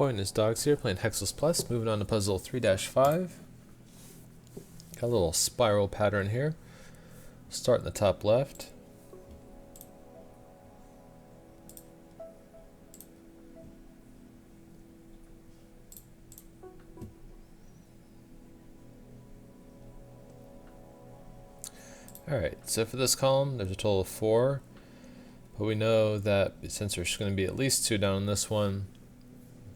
aboyandhisdogs here, playing Hexcells Plus, moving on to puzzle 3-5. Got a little spiral pattern here. Start in the top left. Alright, so for this column, there's a total of 4, but we know that since there's going to be at least 2 down in this one,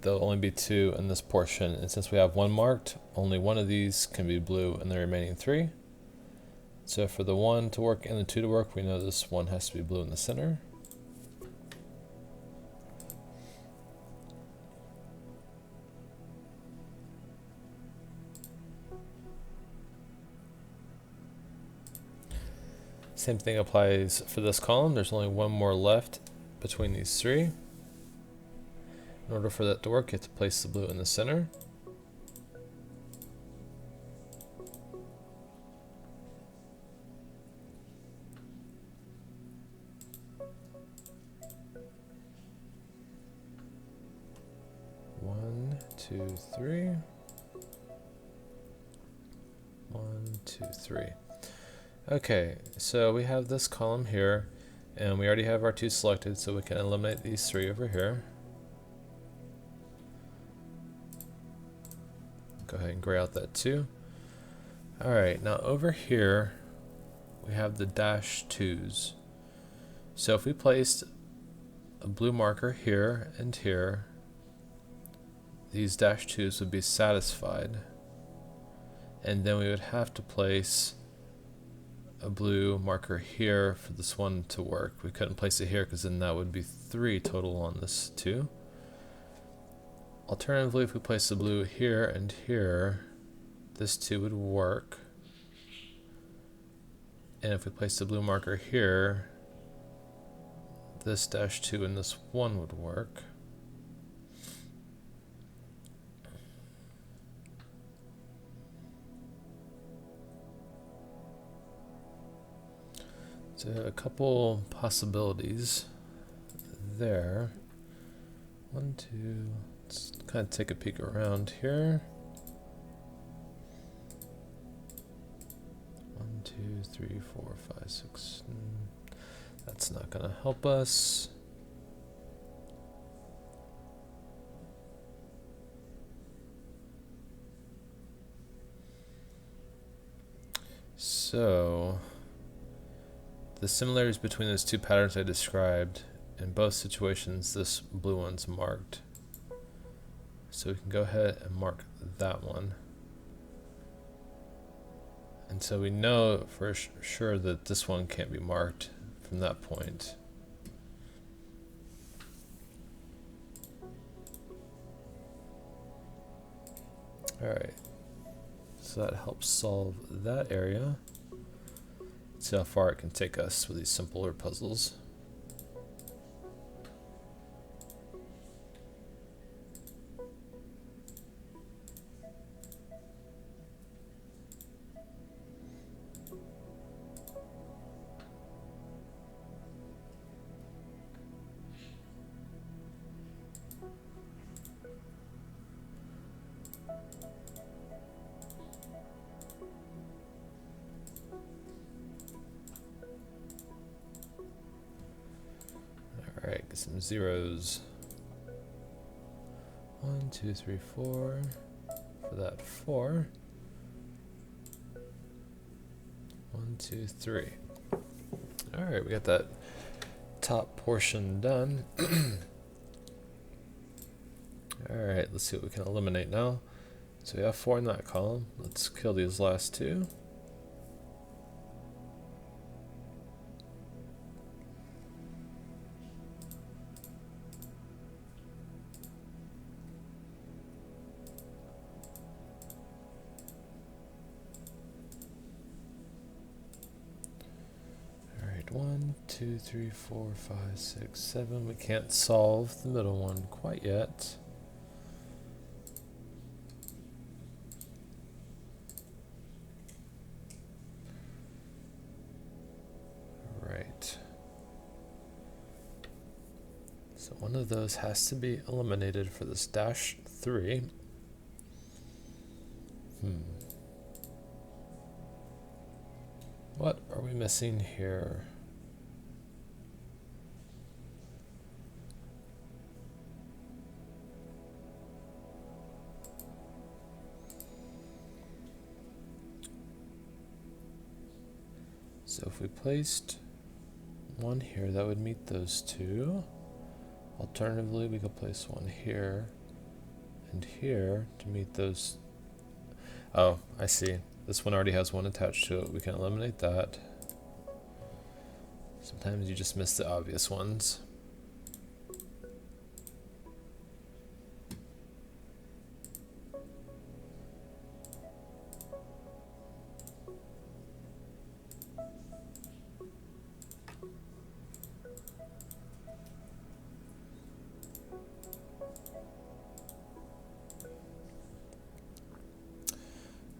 there'll only be 2 in this portion, and since we have 1 marked, only 1 of these can be blue in the remaining 3. So for the 1 to work and the 2 to work, we know this 1 has to be blue in the center. Same thing applies for this column. There's only 1 more left between these 3. In order for that to work, you have to place the blue in the center. One, two, three. 1, 2, 3. Okay, so we have this column here, and we already have our 2 selected, so we can eliminate these 3 over here. Go ahead and gray out that 2. Alright, now over here we have the dash 2s. So if we placed a blue marker here and here, these dash 2s would be satisfied. And then we would have to place a blue marker here for this 1 to work. We couldn't place it here because then that would be 3 total on this 2. Alternatively, if we place the blue here and here, this 2 would work. And if we place the blue marker here, this dash 2 and this 1 would work. So a couple possibilities there. 1, 2, let's kind of take a peek around here. 1, 2, 3, 4, 5, 6. That's not going to help us. So the similarities between those 2 patterns I described, in both situations this blue one's marked. So we can go ahead and mark that one. And so we know for sure that this one can't be marked from that point. Alright, so that helps solve that area. See how far it can take us with these simpler puzzles. Alright, get some zeros. 1, 2, 3, 4. For that 4. 1, 2, 3. Alright, we got that top portion done. Alright, let's see what we can eliminate now. So we have 4 in that column. Let's kill these last 2. Alright, 1, 2, 3, 4, 5, 6, 7. We can't solve the middle one quite yet. So one of those has to be eliminated for this -3. What are we missing here? So if we placed one here, that would meet those two. Alternatively, we could place one here and here to meet those. Oh, I see. This one already has one attached to it. We can eliminate that. Sometimes you just miss the obvious ones.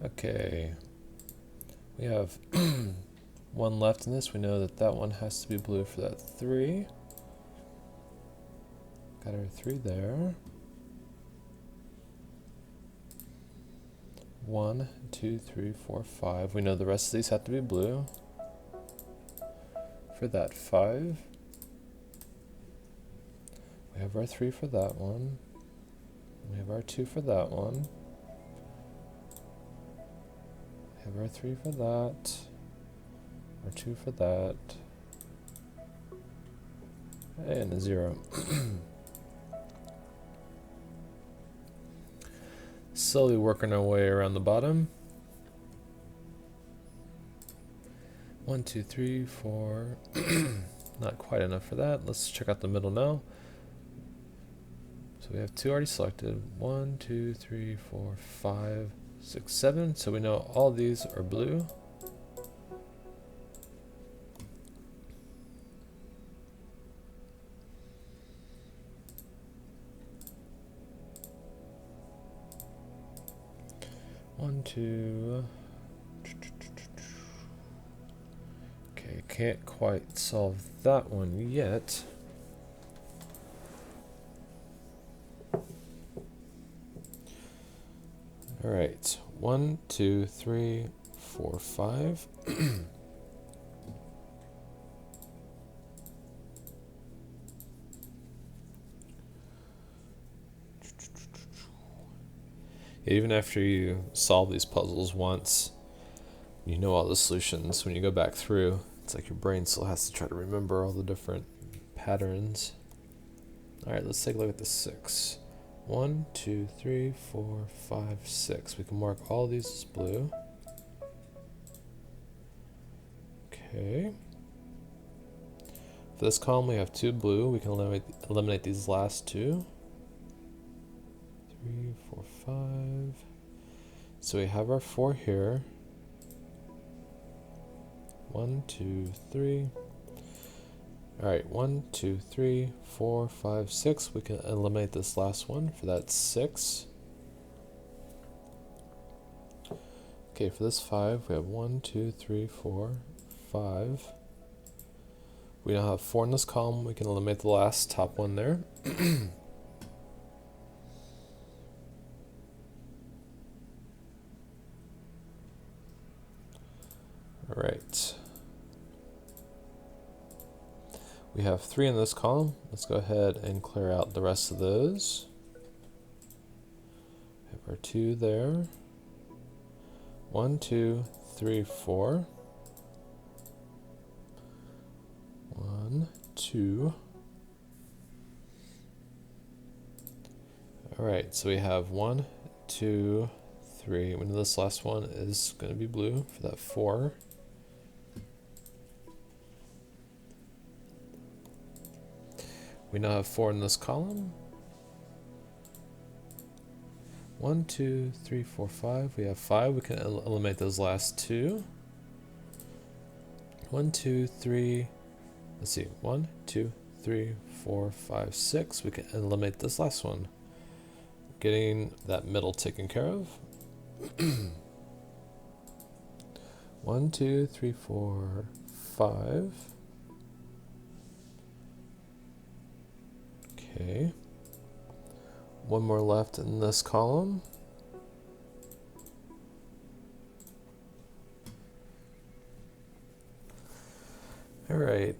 Okay, we have one left in this. We know that that one has to be blue for that 3. Got our 3 there. 1, 2, 3, 4, 5. We know the rest of these have to be blue for that 5. We have our 3 for that one. We have our 2 for that one. We have our 3 for that. Our 2 for that. And a 0. Slowly working our way around the bottom. 1, 2, 3, 4. Not quite enough for that. Let's check out the middle now. So we have 2 already selected. 1, 2, 3, 4, 5, 6, 7. So we know all these are blue. One, two. Okay, can't quite solve that one yet. All right, 1, 2, 3, 4, 5. Even after you solve these puzzles once, you know all the solutions. When you go back through, it's like your brain still has to try to remember all the different patterns. All right, let's take a look at the 6. 1, 2, 3, 4, 5, 6. We can mark all these as blue. Okay. For this column, we have 2 blue. We can eliminate these last 2. 3, 4, 5. So we have our 4 here. 1, 2, 3. All right, 1, 2, 3, 4, 5, 6. We can eliminate this last one for that 6. Okay, for this 5, we have 1, 2, 3, 4, 5. We now have 4 in this column. We can eliminate the last top one there. All right. We have 3 in this column. Let's go ahead and clear out the rest of those. We have our 2 there. 1, 2, 3, 4. 1, 2. All right, so we have 1, 2, 3. We know this last one is going to be blue for that 4. We now have 4 in this column. 1, 2, 3, 4, 5. We have 5. We can eliminate those last 2. 1, 2, 3. Let's see. 1, 2, 3, 4, 5, 6. We can eliminate this last one. Getting that middle taken care of. 1, 2, 3, 4, 5. Okay. One more left in this column. Alright,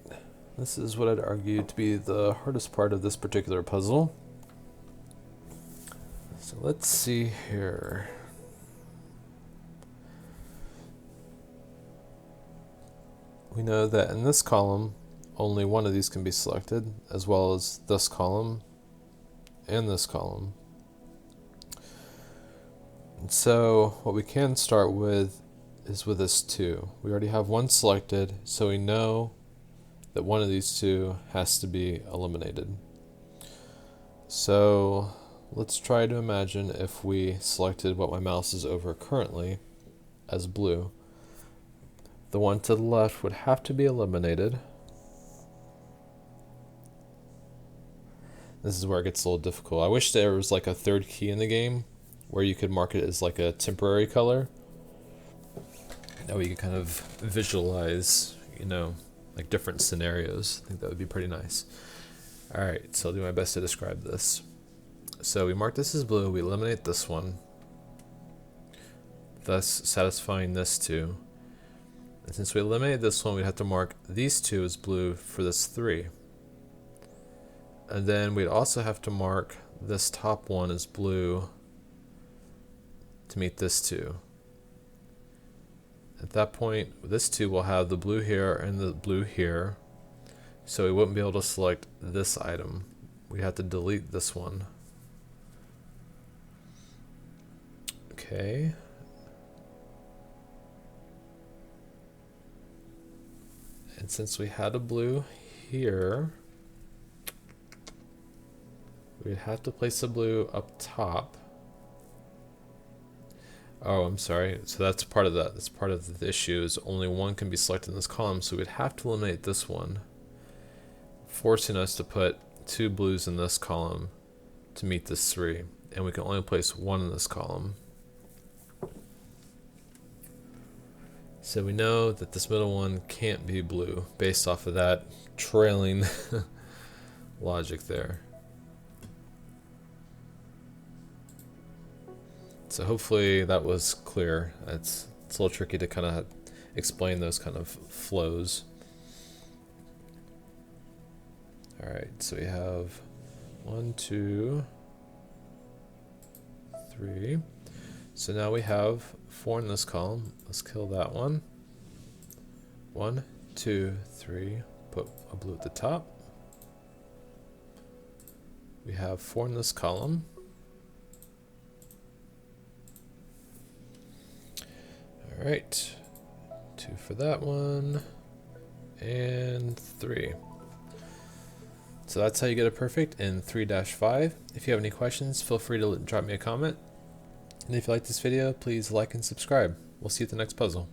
this is what I'd argue to be the hardest part of this particular puzzle. So let's see here. We know that in this column, only one of these can be selected, as well as this column and this column. And so what we can start with is with this 2. We already have one selected, so we know that one of these 2 has to be eliminated. So let's try to imagine if we selected what my mouse is over currently as blue. The one to the left would have to be eliminated. This is where it gets a little difficult. I wish there was like a third key in the game where you could mark it as like a temporary color. That way you can kind of visualize, you know, like different scenarios. I think that would be pretty nice. Alright, so I'll do my best to describe this. So we mark this as blue, we eliminate this one, thus satisfying this 2. And since we eliminated this one, we'd have to mark these 2 as blue for this 3. And then we'd also have to mark this top one as blue to meet this 2. At that point, this 2 will have the blue here and the blue here, so we wouldn't be able to select this item. We have to delete this one. Okay. And since we had a blue here, we'd have to place the blue up top. Oh, I'm sorry. So that's part of that. That's part of the issue is only one can be selected in this column, so we'd have to eliminate this one, forcing us to put 2 blues in this column to meet this 3, and we can only place 1 in this column. So we know that this middle one can't be blue based off of that trailing logic there. So hopefully that was clear. It's a little tricky to kind of explain those kind of flows. Alright, so we have 1, 2, 3. So now we have 4 in this column. Let's kill that one. 1, 2, 3. Put a blue at the top. We have 4 in this column. Alright. 2 for that one. And 3. So that's how you get a perfect in 3-5. If you have any questions, feel free to drop me a comment. And if you like this video, please like and subscribe. We'll see you at the next puzzle.